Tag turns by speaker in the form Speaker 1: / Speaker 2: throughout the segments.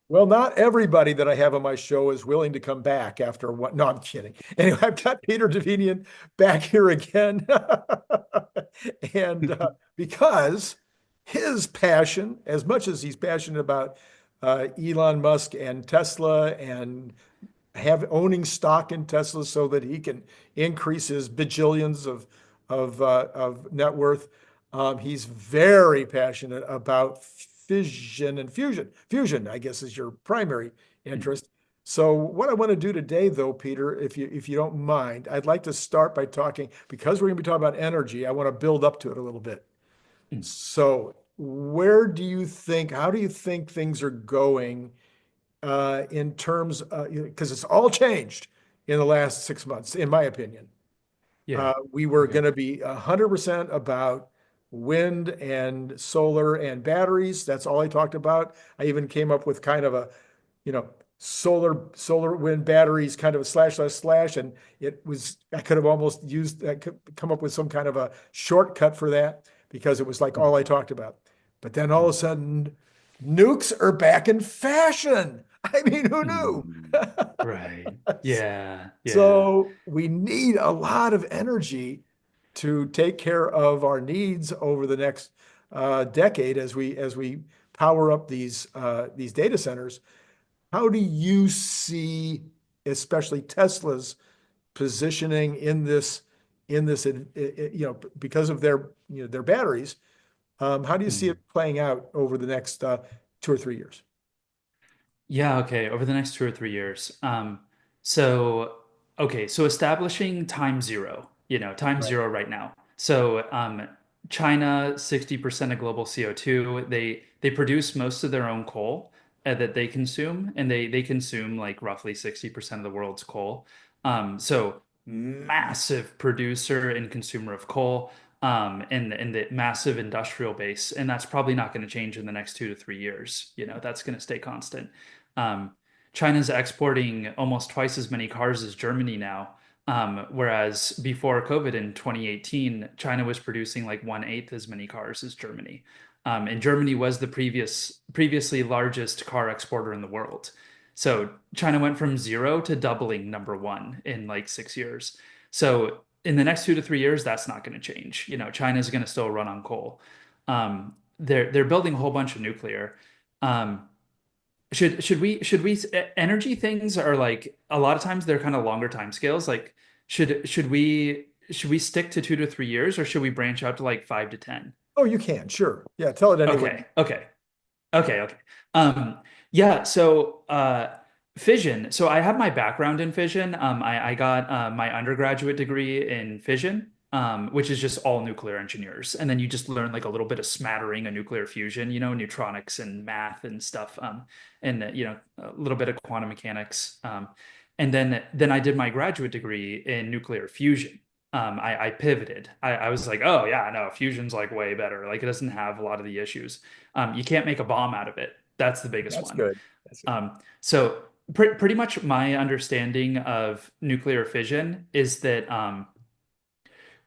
Speaker 1: Well, not everybody that I have on my show is willing to come back after what? No, I'm kidding. Anyway, I've got Peter Devinian back here again. And because his passion, as much as he's passionate about Elon Musk and Tesla and have owning stock in Tesla so that he can increase his bajillions of net worth. He's very passionate about fission and fusion. Fusion, I guess, is your primary interest. So what I want to do today, though, Peter, if you don't mind, I'd like to start by talking, because we're going to be talking about energy, I want to build up to it a little bit. So how do you think things are going in terms because it's all changed in the last 6 months, in my opinion.
Speaker 2: Yeah.
Speaker 1: We were
Speaker 2: Okay.
Speaker 1: going to be 100% about wind and solar and batteries. That's all I talked about. I even came up with kind of a, you know, solar wind batteries kind of a slash slash slash, and I could have almost I could come up with some kind of a shortcut for that because it was like all I talked about. But then all of a sudden, nukes are back in fashion. I mean, who knew?
Speaker 2: Mm. Right. Yeah. Yeah.
Speaker 1: So we need a lot of energy to take care of our needs over the next decade as we power up these data centers. How do you see, especially Tesla's positioning because of their batteries? How do you see it
Speaker 2: Mm.
Speaker 1: playing out over the next 2 or 3 years?
Speaker 2: Yeah, okay. Over the next 2 or 3 years. So okay, so establishing time zero, time
Speaker 1: Right.
Speaker 2: zero right now. So China, 60% of global CO2, they produce most of their own coal that they consume, and they consume like roughly 60% of the world's coal. So massive producer and consumer of coal. In the massive industrial base, and that's probably not going to change in the next 2 to 3 years. That's going to stay constant. Um, China's exporting almost twice as many cars as Germany now, whereas before COVID in 2018, China was producing like 1/8 as many cars as Germany. And Germany was the previously largest car exporter in the world. So China went from zero to doubling number one in like 6 years. So in the next 2 to 3 years, that's not going to change. China's going to still run on coal. They're building a whole bunch of nuclear. Um, should we energy things are like a lot of times they're kind of longer time scales. Like should we stick to 2 to 3 years, or should we branch out to like 5 to 10?
Speaker 1: Oh, you can, sure. Yeah, tell it anyway.
Speaker 2: Okay, okay, okay. Um, yeah, so fission. So I have my background in fission. I got my undergraduate degree in fission, which is just all nuclear engineers. And then you just learn like a little bit of smattering of nuclear fusion, neutronics and math and stuff, and a little bit of quantum mechanics. And then I did my graduate degree in nuclear fusion. I pivoted. I was like, oh yeah, no, fusion's like way better. Like it doesn't have a lot of the issues. You can't make a bomb out of it. That's the biggest
Speaker 1: That's
Speaker 2: one.
Speaker 1: good. That's good.
Speaker 2: So pretty much my understanding of nuclear fission is that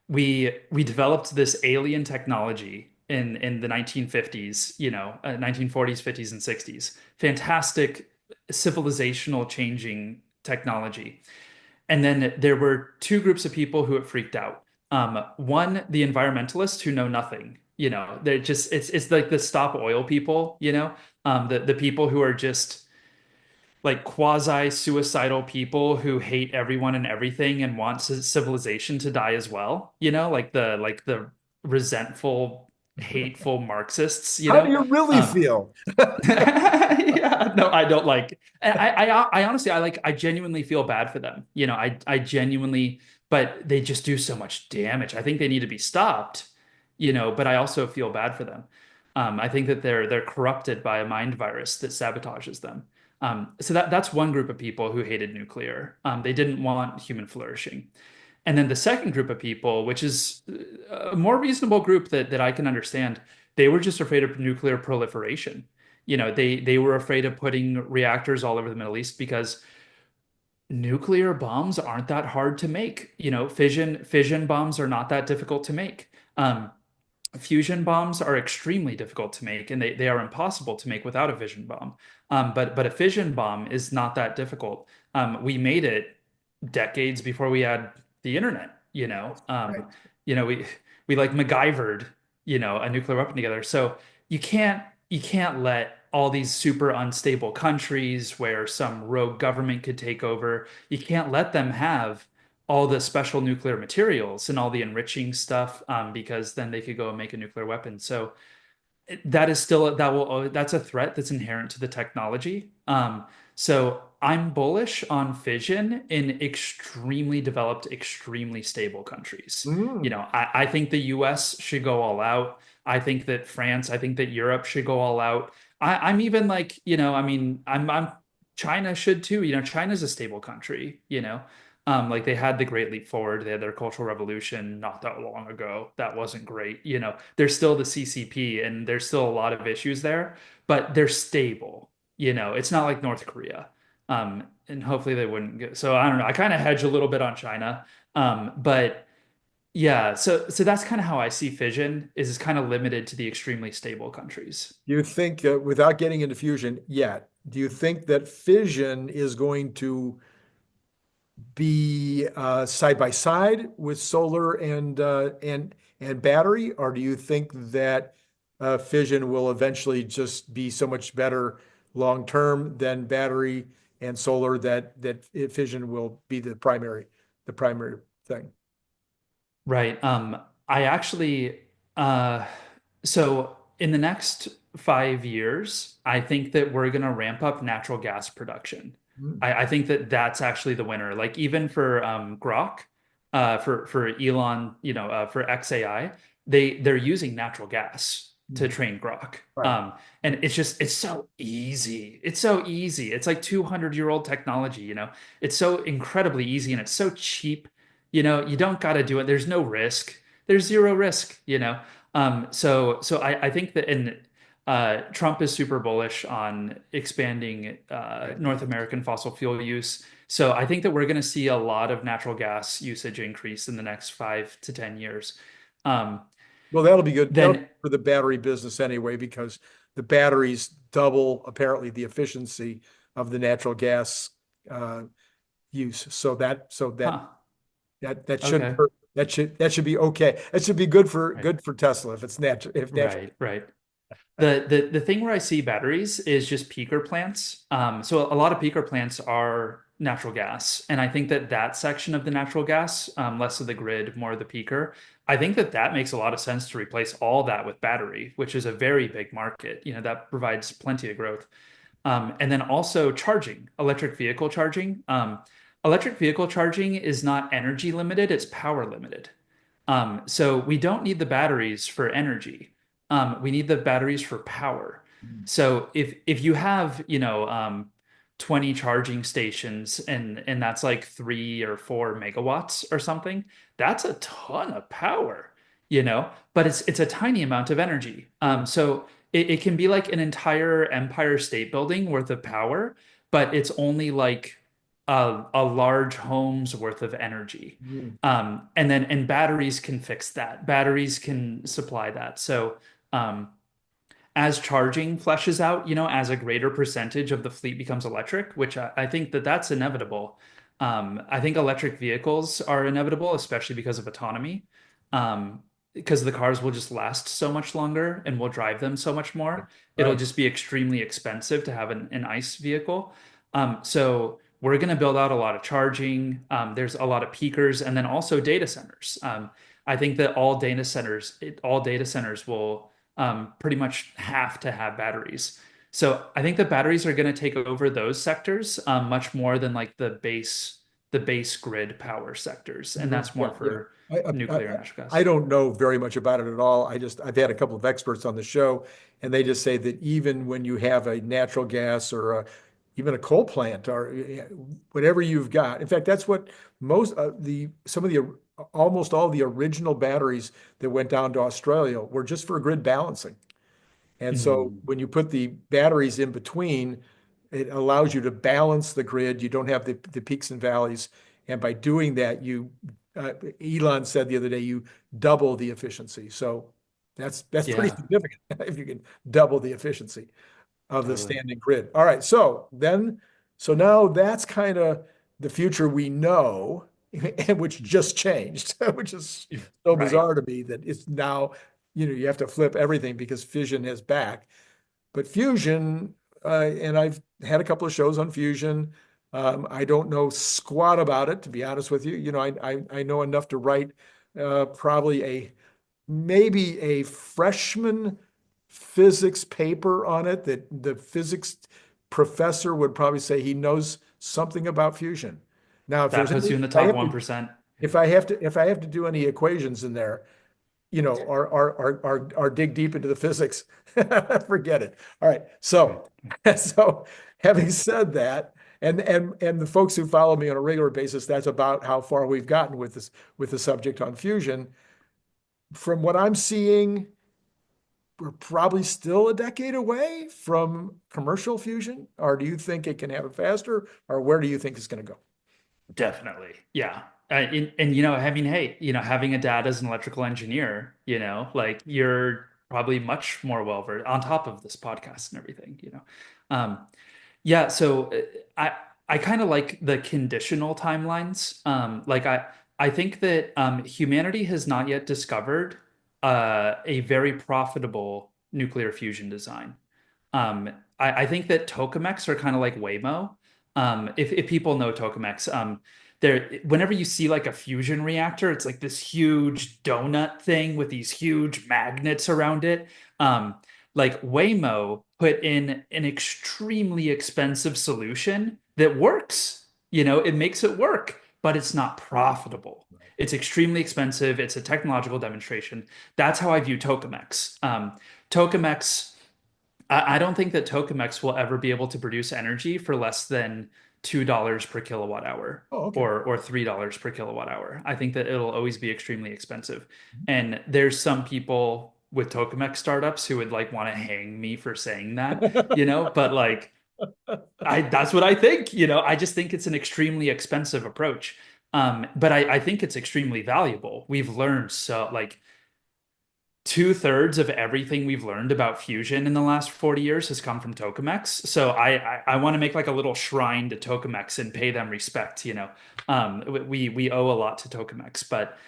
Speaker 2: we developed this alien technology in the 1950s, 1940s, 50s, and 60s. Fantastic civilizational changing technology. And then there were two groups of people who it freaked out. One, the environmentalists who know nothing. They're just it's like the stop oil people. The people who are just like quasi suicidal people who hate everyone and everything and want civilization to die as well. Like the resentful, hateful Marxists.
Speaker 1: How do you really
Speaker 2: Um,
Speaker 1: feel?
Speaker 2: yeah, no, I don't like. I honestly, I genuinely feel bad for them. I genuinely, but they just do so much damage. I think they need to be stopped. But I also feel bad for them. I think that they're corrupted by a mind virus that sabotages them. So that's one group of people who hated nuclear. They didn't want human flourishing. And then the second group of people, which is a more reasonable group that I can understand, they were just afraid of nuclear proliferation. They were afraid of putting reactors all over the Middle East because nuclear bombs aren't that hard to make. Fission bombs are not that difficult to make. fusion bombs are extremely difficult to make, and they are impossible to make without a fission bomb. But a fission bomb is not that difficult. We made it decades before we had the internet, you know.
Speaker 1: Right.
Speaker 2: We like MacGyvered, a nuclear weapon together. So you can't let all these super unstable countries where some rogue government could take over, you can't let them have all the special nuclear materials and all the enriching stuff, because then they could go and make a nuclear weapon. So that is still that's a threat that's inherent to the technology. So I'm bullish on fission in extremely developed, extremely stable countries.
Speaker 1: Mm.
Speaker 2: I think the US should go all out. I think that France, I think that Europe should go all out. I'm even like, I mean, I'm China should too. China's a stable country, like they had the Great Leap Forward, they had their Cultural Revolution not that long ago. That wasn't great. There's still the CCP and there's still a lot of issues there, but they're stable. It's not like North Korea. And hopefully they wouldn't get, so I don't know. I kind of hedge a little bit on China. But yeah, so that's kind of how I see fission is it's kind of limited to the extremely stable countries.
Speaker 1: Do you think, without getting into fusion yet, do you think that fission is going to be side by side with solar and battery, or do you think that fission will eventually just be so much better long term than battery and solar that fission will be the primary thing?
Speaker 2: Right. I actually, uh, so in the next 5 years, I think that we're going to ramp up natural gas production.
Speaker 1: Mm.
Speaker 2: I think that that's actually the winner. Like even for Grok, for Elon, for xAI, they're using natural gas to
Speaker 1: Mm.
Speaker 2: train Grok.
Speaker 1: Right.
Speaker 2: And it's so easy. It's so easy. It's like 200-year-old technology, It's so incredibly easy and it's so cheap. You don't got to do it. There's no risk. There's zero risk. So I think that Trump is super bullish on expanding
Speaker 1: Right.
Speaker 2: North American fossil fuel use. So I think that we're going to see a lot of natural gas usage increase in the next 5 to 10 years. Um,
Speaker 1: Well, that'll be good. That'll be
Speaker 2: then,
Speaker 1: for the battery business anyway, because the batteries double apparently the efficiency of the natural gas uh, use. So that so that
Speaker 2: huh?
Speaker 1: that that shouldn't
Speaker 2: Okay.
Speaker 1: hurt. That should be okay. That should be good for
Speaker 2: Right.
Speaker 1: good for Tesla if it's natural if natural.
Speaker 2: Right. Right. The thing where I see batteries is just peaker plants. So a lot of peaker plants are natural gas, and I think that that section of the natural gas, less of the grid, more of the peaker, I think that that makes a lot of sense to replace all that with battery, which is a very big market. That provides plenty of growth. And then also charging, electric vehicle charging. Electric vehicle charging is not energy limited, it's power limited. So we don't need the batteries for energy. We need the batteries for power.
Speaker 1: Mm.
Speaker 2: So if you have, 20 charging stations and that's like 3 or 4 megawatts or something, that's a ton of power. But it's a tiny amount of energy. So it can be like an entire Empire State Building worth of power, but it's only like a large home's worth of energy.
Speaker 1: Mm.
Speaker 2: And batteries can fix that. Batteries can supply that. So as charging fleshes out, as a greater percentage of the fleet becomes electric, which I think that that's inevitable. I think electric vehicles are inevitable, especially because of autonomy. Because the cars will just last so much longer and we'll drive them so much more. It'll
Speaker 1: Right.
Speaker 2: just be extremely expensive to have an ICE vehicle. So we're going to build out a lot of charging. There's a lot of peakers and then also data centers. I think that all data centers will pretty much have to have batteries. So I think the batteries are going to take over those sectors much more than like the base grid power sectors, and
Speaker 1: Mhm.
Speaker 2: that's
Speaker 1: Yeah,
Speaker 2: more
Speaker 1: yeah.
Speaker 2: for
Speaker 1: I, I,
Speaker 2: nuclear
Speaker 1: I
Speaker 2: and natural
Speaker 1: I
Speaker 2: gas.
Speaker 1: don't know very much about it at all. I've had a couple of experts on the show, and they just say that even when you have a natural gas or even a coal plant or whatever you've got, in fact, that's what most the some of the almost all the original batteries that went down to Australia were just for grid balancing. And so
Speaker 2: Mhm.
Speaker 1: when you put the batteries in between, it allows you to balance the grid. You don't have the peaks and valleys. And by doing that, Elon said the other day, you double the efficiency. So That's pretty
Speaker 2: Yeah,
Speaker 1: significant if you can double the efficiency of the
Speaker 2: totally.
Speaker 1: standing grid. All right, so now that's kind of the future we know, which just changed, which is so
Speaker 2: Right.
Speaker 1: bizarre to me that it's now, you have to flip everything because fission is back. But fusion, and I've had a couple of shows on fusion. I don't know squat about it, to be honest with you. I know enough to write probably maybe a freshman physics paper on it that the physics professor would probably say he knows something about fusion. Now, if
Speaker 2: That
Speaker 1: there's
Speaker 2: puts
Speaker 1: any,
Speaker 2: you in the top 1%.
Speaker 1: if I have to do any equations in there, or dig deep into the physics, forget it. All right.
Speaker 2: Right.
Speaker 1: So having said that, and the folks who follow me on a regular basis, that's about how far we've gotten with the subject on fusion. From what I'm seeing, we're probably still a decade away from commercial fusion, or do you think it can happen faster, or where do you think it's going to go?
Speaker 2: Definitely. Yeah. And I mean, hey, having a dad as an electrical engineer, like you're probably much more well versed on top of this podcast and everything. Yeah, so I kind of like the conditional timelines. Like I think that humanity has not yet discovered a very profitable nuclear fusion design. I think that tokamaks are kind of like Waymo. If people know tokamaks, whenever you see like a fusion reactor, it's like this huge donut thing with these huge magnets around it. Like Waymo put in an extremely expensive solution that works. It makes it work, but it's not profitable. It's extremely expensive. It's a technological demonstration. That's how I view tokamaks. Tokamaks I don't think that tokamaks will ever be able to produce energy for less than $2 per kilowatt hour
Speaker 1: Oh, okay.
Speaker 2: or $3 per kilowatt hour. I think that it'll always be extremely expensive. And there's some people with tokamak startups who would like want to hang me for saying that, but like that's what I think, I just think it's an extremely expensive approach. But I think it's extremely valuable. We've learned so like two-thirds of everything we've learned about fusion in the last 40 years has come from tokamaks. So I want to make like a little shrine to tokamaks and pay them respect, we owe a lot to tokamaks, but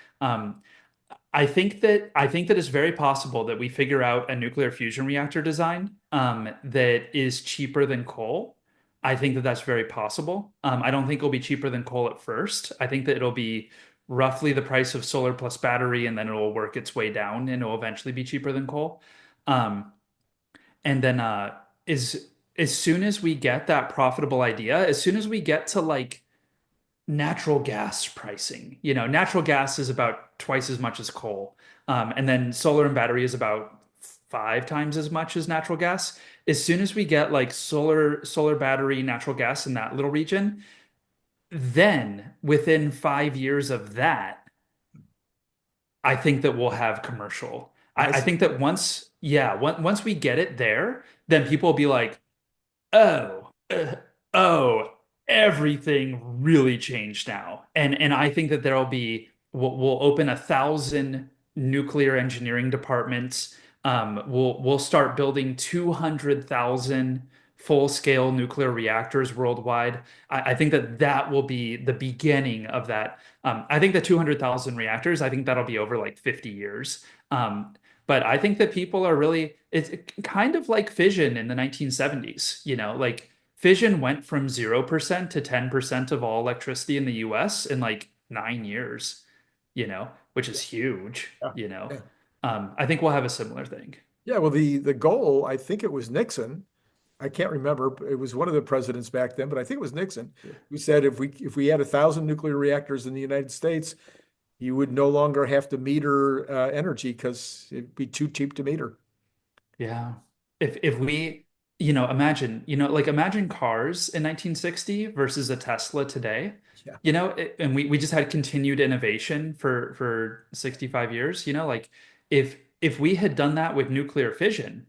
Speaker 2: I think that it's very possible that we figure out a nuclear fusion reactor design that is cheaper than coal. I think that that's very possible. I don't think it'll be cheaper than coal at first. I think that it'll be roughly the price of solar plus battery, and then it'll work its way down, and it'll eventually be cheaper than coal. Um, and then as soon as we get that profitable idea, as soon as we get to like natural gas pricing. Natural gas is about twice as much as coal. And then solar and battery is about 5 times as much as natural gas. As soon as we get like solar battery, natural gas in that little region, then within 5 years of that, I think that we'll have commercial.
Speaker 1: I
Speaker 2: I
Speaker 1: see.
Speaker 2: think that once we get it there, then people will be like, oh, oh, everything really changed now. And I think that there'll be we'll open 1,000 nuclear engineering departments. We'll start building 200,000 full-scale nuclear reactors worldwide. I think that will be the beginning of that. I think the 200,000 reactors, I think that'll be over like 50 years. But I think that people are really, it's kind of like fission in the 1970s, like fission went from 0% to 10% of all electricity in the US in like 9 years, which is huge.
Speaker 1: Yeah.
Speaker 2: I think we'll have a similar thing.
Speaker 1: Yeah, well, the goal, I think it was Nixon. I can't remember. It was one of the presidents back then, but I think it was Nixon who said if we had 1,000 nuclear reactors in the United States, you would no longer have to meter energy because it'd be too cheap to meter.
Speaker 2: Yeah. If we, imagine cars in 1960 versus a Tesla today,
Speaker 1: Yeah.
Speaker 2: and we just had continued innovation for 65 years, like if we had done that with nuclear fission,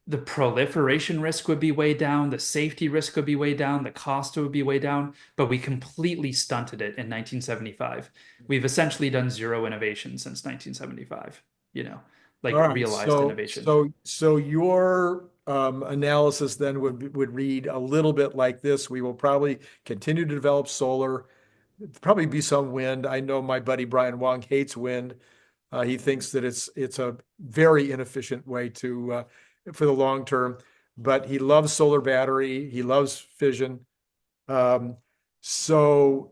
Speaker 2: the proliferation risk would be way down, the safety risk would be way down, the cost would be way down, but we completely stunted it in 1975. We've essentially done zero innovation since 1975, you know.
Speaker 1: All
Speaker 2: like
Speaker 1: right.
Speaker 2: realized
Speaker 1: So,
Speaker 2: innovation.
Speaker 1: so, so your analysis then would read a little bit like this. We will probably continue to develop solar, probably be some wind. I know my buddy Brian Wong hates wind. He thinks that it's a very inefficient way to for the long term, but he loves solar battery. He loves fission. Um, so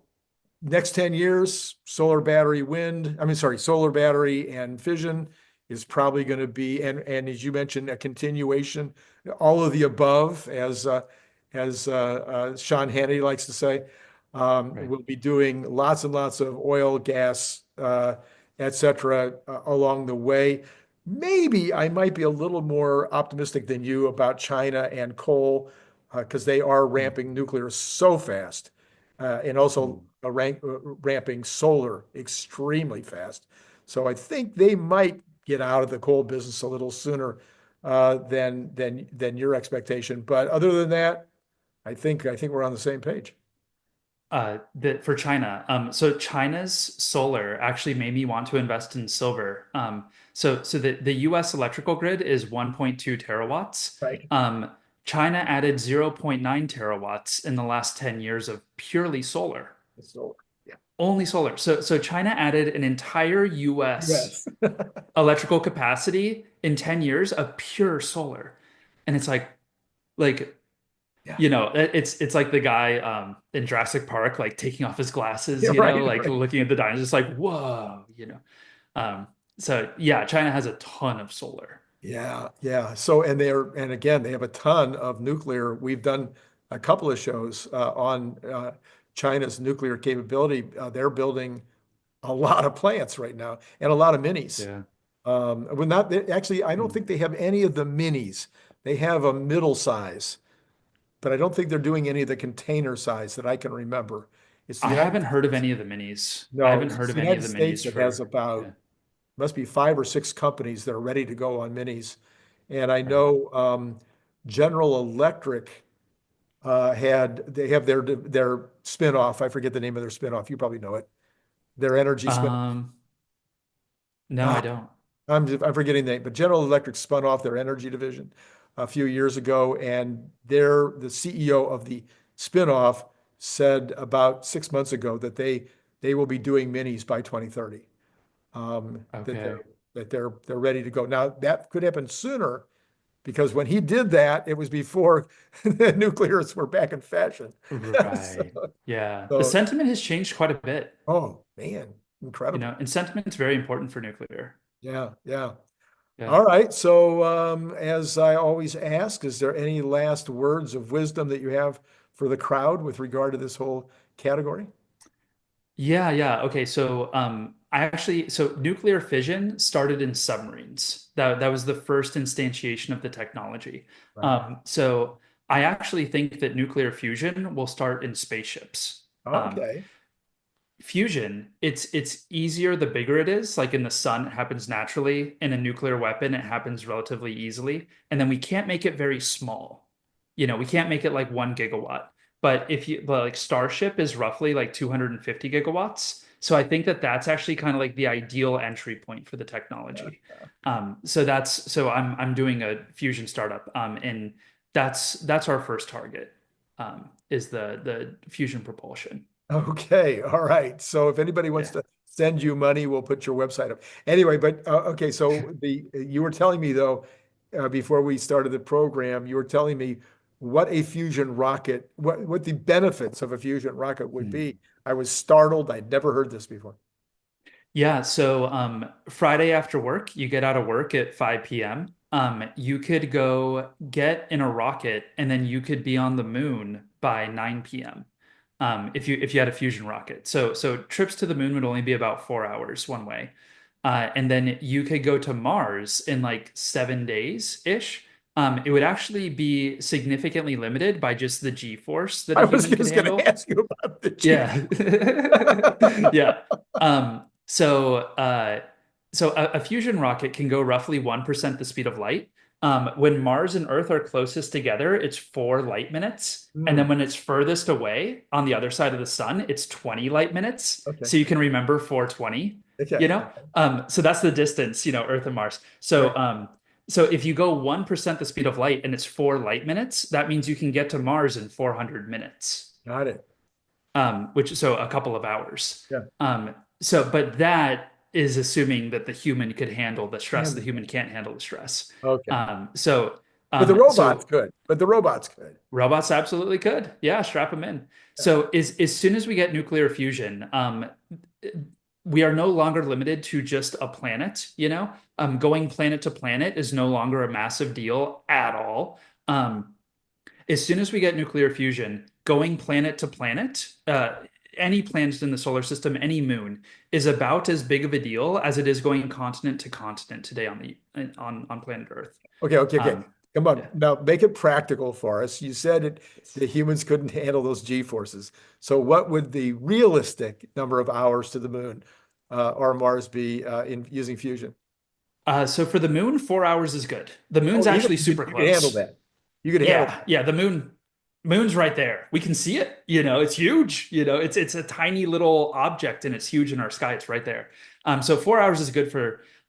Speaker 1: next 10 years, solar battery, wind, I mean, sorry, solar battery and fission is probably going to be, and as you mentioned, a continuation, all of the above, as Sean Hannity likes to say.
Speaker 2: Right.
Speaker 1: We'll be doing lots and lots of oil, gas, et cetera, along the way. Maybe I might be a little more optimistic than you about China and coal, because they are
Speaker 2: Mm,
Speaker 1: ramping nuclear so fast, and also
Speaker 2: mm.
Speaker 1: ramping solar extremely fast. So I think they might get out of the coal business a little sooner than your expectation. But other than that, I think we're on the same page.
Speaker 2: For China. So China's solar actually made me want to invest in silver. So the US electrical grid is 1.2 terawatts.
Speaker 1: Right.
Speaker 2: Um, China added 0.9 terawatts in the last 10 years of purely solar,
Speaker 1: So yeah.
Speaker 2: only solar. So China added an entire US
Speaker 1: Yes.
Speaker 2: electrical capacity in 10 years of pure solar. And it's like
Speaker 1: Yeah.
Speaker 2: it's like the guy in Jurassic Park, like taking off his glasses,
Speaker 1: Yeah. Right.
Speaker 2: like
Speaker 1: Right.
Speaker 2: looking at the dinosaurs, just like, whoa. So yeah, China has a ton of solar.
Speaker 1: Yeah, yeah. So, and again, they have a ton of nuclear. We've done a couple of shows on China's nuclear capability. They're building a lot of plants right now and a lot of minis.
Speaker 2: Yeah.
Speaker 1: Well, not actually, I don't
Speaker 2: Hmm.
Speaker 1: think they have any of the minis. They have a middle size, but I don't think they're doing any of the container size that I can remember. It's the
Speaker 2: I
Speaker 1: United
Speaker 2: haven't heard of
Speaker 1: States.
Speaker 2: any of the minis. I
Speaker 1: No,
Speaker 2: haven't
Speaker 1: it's
Speaker 2: heard
Speaker 1: the
Speaker 2: of any of
Speaker 1: United
Speaker 2: the
Speaker 1: States
Speaker 2: minis
Speaker 1: that has
Speaker 2: for,
Speaker 1: about
Speaker 2: yeah,
Speaker 1: must be 5 or 6 companies that are ready to go on minis. And I
Speaker 2: right.
Speaker 1: know General Electric they have their spinoff. I forget the name of their spinoff. You probably know it. Their energy spinoff.
Speaker 2: Um, no,
Speaker 1: Ah,
Speaker 2: I don't.
Speaker 1: I'm forgetting the name, but General Electric spun off their energy division a few years ago, and the CEO of the spinoff said about 6 months ago that they will be doing minis by 2030. That they're
Speaker 2: Okay.
Speaker 1: they're ready to go. Now that could happen sooner because when he did that, it was before the nuclears were back in fashion. So,
Speaker 2: Right. Yeah. The
Speaker 1: so,
Speaker 2: sentiment has changed quite a bit,
Speaker 1: oh man, incredible.
Speaker 2: and sentiment's very important for nuclear.
Speaker 1: Yeah, yeah.
Speaker 2: Yeah.
Speaker 1: All right. So, as I always ask, is there any last words of wisdom that you have for the crowd with regard to this whole category?
Speaker 2: Yeah, yeah. Okay, so so nuclear fission started in submarines. That was the first instantiation of the technology.
Speaker 1: Right.
Speaker 2: So I actually think that nuclear fusion will start in spaceships.
Speaker 1: Okay.
Speaker 2: Fusion, it's easier the bigger it is. Like in the sun, it happens naturally. In a nuclear weapon, it happens relatively easily. And then we can't make it very small. We can't make it like 1 gigawatt. But like Starship is roughly like 250 gigawatts. So I think that that's actually kind of like the ideal entry point for the
Speaker 1: Yeah.
Speaker 2: technology. So I'm doing a fusion startup, and that's our first target, is the fusion propulsion.
Speaker 1: Okay, all right. So if anybody wants
Speaker 2: Yeah.
Speaker 1: to send you money, we'll put your website up. Anyway, but okay, so the you were telling me though, before we started the program, you were telling me what a fusion rocket, what the benefits of a fusion rocket would
Speaker 2: Hmm.
Speaker 1: be. I was startled. I'd never heard this before.
Speaker 2: Yeah, so Friday after work, you get out of work at 5 p.m. You could go get in a rocket and then you could be on the moon by 9 p.m. If you had a fusion rocket. So trips to the moon would only be about 4 hours one way. And then you could go to Mars in like 7 days-ish. It would actually be significantly limited by just the G-force that a
Speaker 1: I was
Speaker 2: human could
Speaker 1: just going to
Speaker 2: handle.
Speaker 1: ask you about the Chief.
Speaker 2: Yeah. Yeah. Um, so uh, so a fusion rocket can go roughly 1% the speed of light. When Mars and Earth are closest together, it's 4 light minutes. And
Speaker 1: Hmm,
Speaker 2: then when it's furthest away on the other side of the sun, it's 20 light minutes.
Speaker 1: okay.
Speaker 2: So you can remember 420.
Speaker 1: Okay.
Speaker 2: you know? So that's the distance, Earth and Mars.
Speaker 1: Right.
Speaker 2: So if you go 1% the speed of light and it's 4 light minutes, that means you can get to Mars in 400 minutes,
Speaker 1: Got it.
Speaker 2: so a couple of hours.
Speaker 1: Yeah.
Speaker 2: But that is assuming that the human could handle the stress. The
Speaker 1: Handle
Speaker 2: human
Speaker 1: that.
Speaker 2: can't handle the stress.
Speaker 1: Okay.
Speaker 2: Um, so,
Speaker 1: But the robots
Speaker 2: so
Speaker 1: could. But the robots could.
Speaker 2: robots absolutely could. Yeah, strap them in. So as soon as we get nuclear fusion, we are no longer limited to just a planet. Going planet to planet is no longer a massive deal at all. As soon as we get nuclear fusion, going planet to planet, any planet in the solar system, any moon, is about as big of a deal as it is going continent to continent today on planet Earth.
Speaker 1: Okay. Okay. Okay.
Speaker 2: Um,
Speaker 1: Come on.
Speaker 2: yeah.
Speaker 1: Now make it practical for us. You said the humans couldn't handle those G forces. So what would the realistic number of hours to the moon or Mars be in using fusion?
Speaker 2: So for the moon, 4 hours is good. The
Speaker 1: Oh,
Speaker 2: moon's actually super
Speaker 1: you could handle
Speaker 2: close.
Speaker 1: that. You could handle
Speaker 2: Yeah,
Speaker 1: that.
Speaker 2: yeah, moon's right there. We can see it. It's huge. It's a tiny little object and it's huge in our sky. It's right there. So 4 hours is good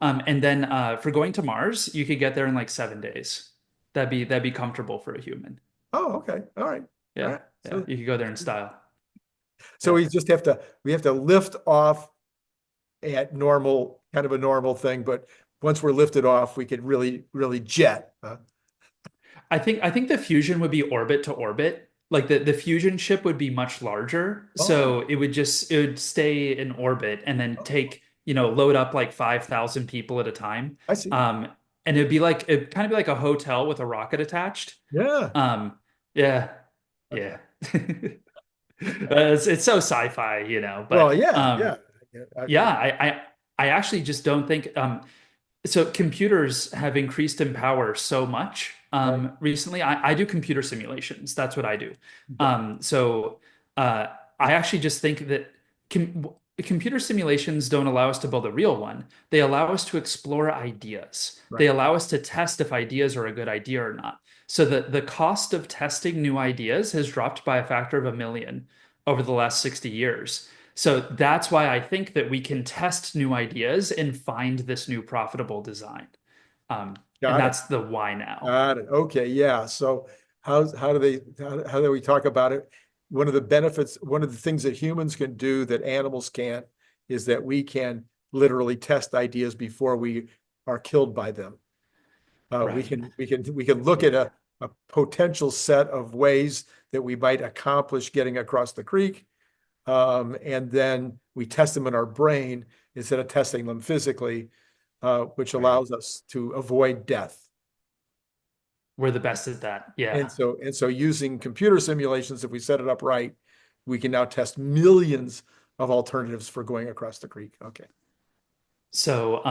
Speaker 2: and then for going to Mars, you could get there in like 7 days. That'd be comfortable for a human.
Speaker 1: Oh, okay. All right. All
Speaker 2: Yeah,
Speaker 1: right.
Speaker 2: yeah,
Speaker 1: So
Speaker 2: you could go there in style.
Speaker 1: so
Speaker 2: Yeah.
Speaker 1: we have to lift off at normal, kind of a normal thing, but once we're lifted off, we could really, really jet.
Speaker 2: I think the fusion would be orbit to orbit. Like the fusion ship would be much larger.
Speaker 1: Oh,
Speaker 2: So it would stay in orbit and then load up like 5,000 people at a time.
Speaker 1: I see.
Speaker 2: Um, and it'd kind of be like a hotel with a rocket attached.
Speaker 1: Yeah.
Speaker 2: Um, yeah,
Speaker 1: Okay.
Speaker 2: yeah. It's so sci-fi.
Speaker 1: Well,
Speaker 2: But
Speaker 1: yeah, yeah.
Speaker 2: yeah, I actually just don't think so computers have increased in power so much
Speaker 1: Right.
Speaker 2: recently. I do computer simulations. That's what I do.
Speaker 1: Okay.
Speaker 2: So I actually just think that computer simulations don't allow us to build a real one. They allow us to explore ideas. They
Speaker 1: Right.
Speaker 2: allow us to test if ideas are a good idea or not. So the cost of testing new ideas has dropped by a factor of 1 million over the last 60 years. So that's why I think that we can test new ideas and find this new profitable design. And
Speaker 1: Got it.
Speaker 2: that's the why now.
Speaker 1: Got it. Okay. Yeah. So how do we talk about it? One of the benefits, one of the things that humans can do that animals can't is that we can literally test ideas before we are killed by them.
Speaker 2: Right.
Speaker 1: We can look at a potential set of ways that we might accomplish getting across the creek. And then we test them in our brain instead of testing them physically, which
Speaker 2: Right.
Speaker 1: allows us to avoid death.
Speaker 2: We're the best at that. Yeah.
Speaker 1: And so using computer simulations, if we set it up right, we can now test millions of alternatives for going across the creek. Okay.
Speaker 2: So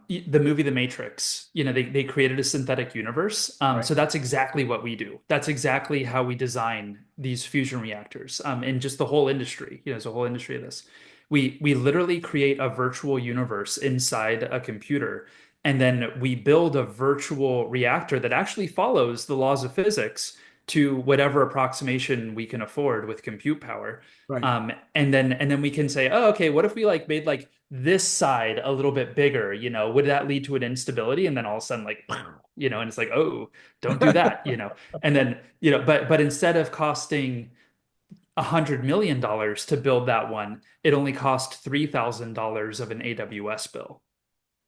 Speaker 2: the movie The Matrix, they created a synthetic universe.
Speaker 1: Right.
Speaker 2: So that's exactly what we do. That's exactly how we design these fusion reactors. And just the whole industry, there's a whole industry of this. We literally create a virtual universe inside a computer, and then we build a virtual reactor that actually follows the laws of physics to whatever approximation we can afford with compute power.
Speaker 1: Right.
Speaker 2: And then we can say, oh, okay, what if we like made like this side a little bit bigger, would that lead to an instability? And then all of a sudden, like, and it's like, oh, don't do that. And then, but instead of costing $100 million to build that one, it only cost $3,000 of an AWS bill,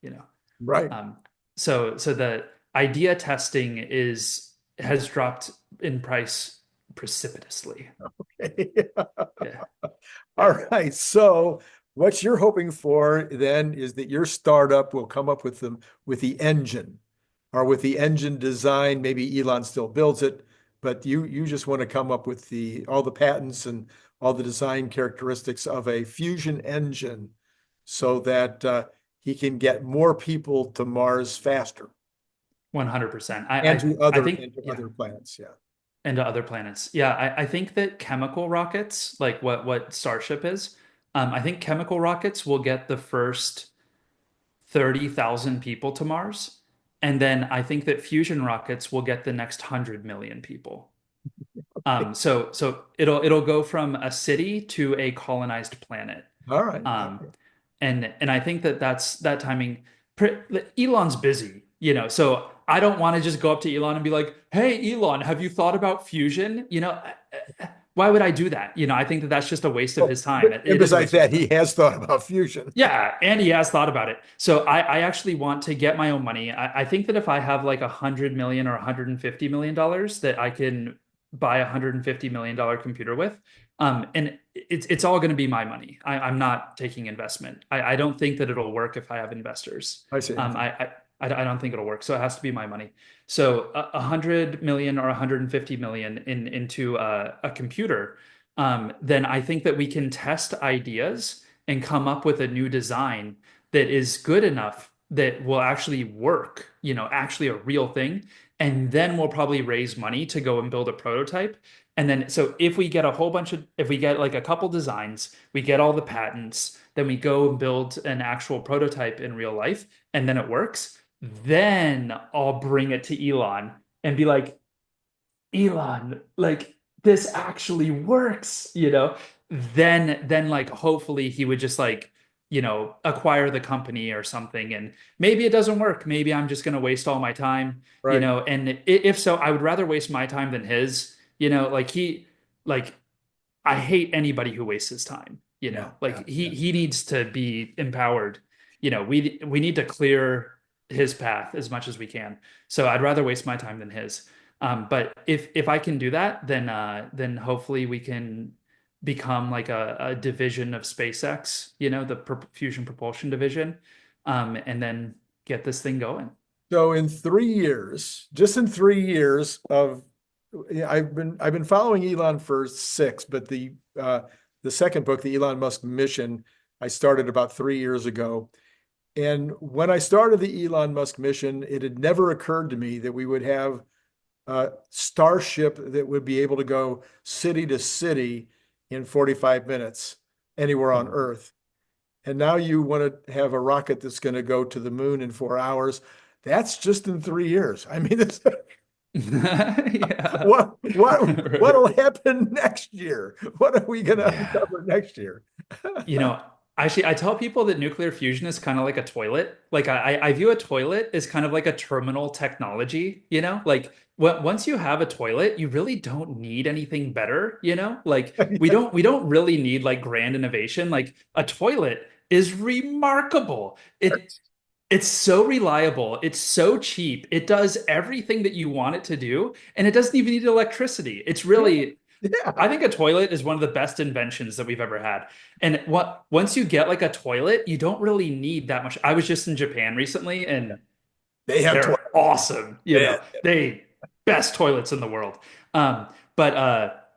Speaker 2: you know.
Speaker 1: Right.
Speaker 2: Um, so the idea testing has dropped in price precipitously. Yeah,
Speaker 1: All
Speaker 2: yeah.
Speaker 1: right. So what you're hoping for then is that your startup will come up with the engine or with the engine design. Maybe Elon still builds it, but you just want to come up with all the patents and all the design characteristics of a fusion engine so that he can get more people to Mars faster
Speaker 2: 100%.
Speaker 1: and
Speaker 2: I think,
Speaker 1: and to
Speaker 2: yeah,
Speaker 1: other planets. Yeah.
Speaker 2: and to other planets. Yeah, I think that chemical rockets, like what Starship is, I think chemical rockets will get the first 30,000 people to Mars. And then I think that fusion rockets will get the next 100 million people. So it'll go from a city to a colonized planet.
Speaker 1: All right.
Speaker 2: Um,
Speaker 1: Okay.
Speaker 2: And I think that that timing. Elon's busy, so I don't want to just go up to Elon and be like, "Hey, Elon, have you thought about fusion?" Why would I do that? I think that that's just a waste of
Speaker 1: Well,
Speaker 2: his time.
Speaker 1: and
Speaker 2: It is a
Speaker 1: besides
Speaker 2: waste of his
Speaker 1: that,
Speaker 2: time.
Speaker 1: he has thought about fusion.
Speaker 2: Yeah, and he has thought about it. So I actually want to get my own money. I think that if I have like 100 million or $150 million, that I can buy $150 million computer with. And it's all going to be my money. I'm not taking investment. I don't think that it'll work if I have investors.
Speaker 1: I see.
Speaker 2: I don't think it'll work. So it has to be my money. So 100 million or 150 million into a computer, then I think that we can test ideas and come up with a new design that is good enough that will actually work, actually a real thing. And then we'll probably raise money to go and build a prototype. And then, so if we get if we get like a couple designs, we get all the patents, then we go and build an actual prototype in real life, and then it works, then I'll bring it to Elon and be like, Elon, like this actually works. Then like hopefully he would just like, acquire the company or something. And maybe it doesn't work. Maybe I'm just gonna waste all my time,
Speaker 1: Right.
Speaker 2: and if so, I would rather waste my time than his, like I hate anybody who wastes his time,
Speaker 1: Yeah.
Speaker 2: like
Speaker 1: Yeah.
Speaker 2: he needs to be empowered. We need to clear his path as much as we can. So I'd rather waste my time than his. But if I can do that, then hopefully we can become like a division of SpaceX, the fusion propulsion division, and then get this thing going.
Speaker 1: So in 3 years, just in 3 years of, yeah, I've been following Elon for 6, but the second book, the Elon Musk mission, I started about 3 years ago. And when I started the Elon Musk mission, it had never occurred to me that we would have a starship that would be able to go city to city in 45 minutes anywhere on Earth. And now you want to have a rocket that's going to go to the moon in 4 hours. That's just in 3 years. I mean,
Speaker 2: Yeah.
Speaker 1: what'll happen next year? What are we going to
Speaker 2: Yeah.
Speaker 1: uncover next year?
Speaker 2: Actually, I tell people that nuclear fusion is kind of like a toilet. Like I view a toilet as kind of like a terminal technology, Like once you have a toilet, you really don't need anything better, Like we don't really need like grand innovation. Like a toilet is remarkable. It's so reliable. It's so cheap. It does everything that you want it to do, and it doesn't even need electricity. It's really,
Speaker 1: Yeah,
Speaker 2: I think a toilet is one of the best inventions that we've ever had. And once you get like a toilet, you don't really need that much. I was just in Japan recently, and
Speaker 1: they have
Speaker 2: they're awesome.
Speaker 1: toilets.
Speaker 2: They best toilets in the world. But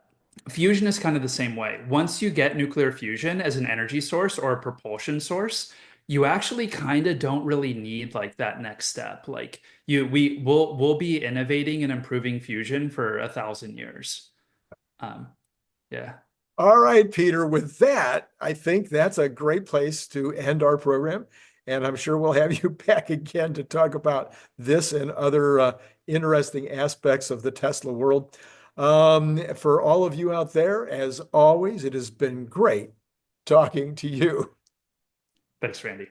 Speaker 2: fusion is kind of the same way. Once you get nuclear fusion as an energy source or a propulsion source, you actually kind of don't really need like that next step. Like we'll be innovating and improving fusion for 1,000 years. Um, yeah.
Speaker 1: All right, Peter, with that, I think that's a great place to end our program. And I'm sure we'll have you back again to talk about this and other interesting aspects of the Tesla world. For all of you out there, as always, it has been great talking to you.
Speaker 2: Thanks, Randy.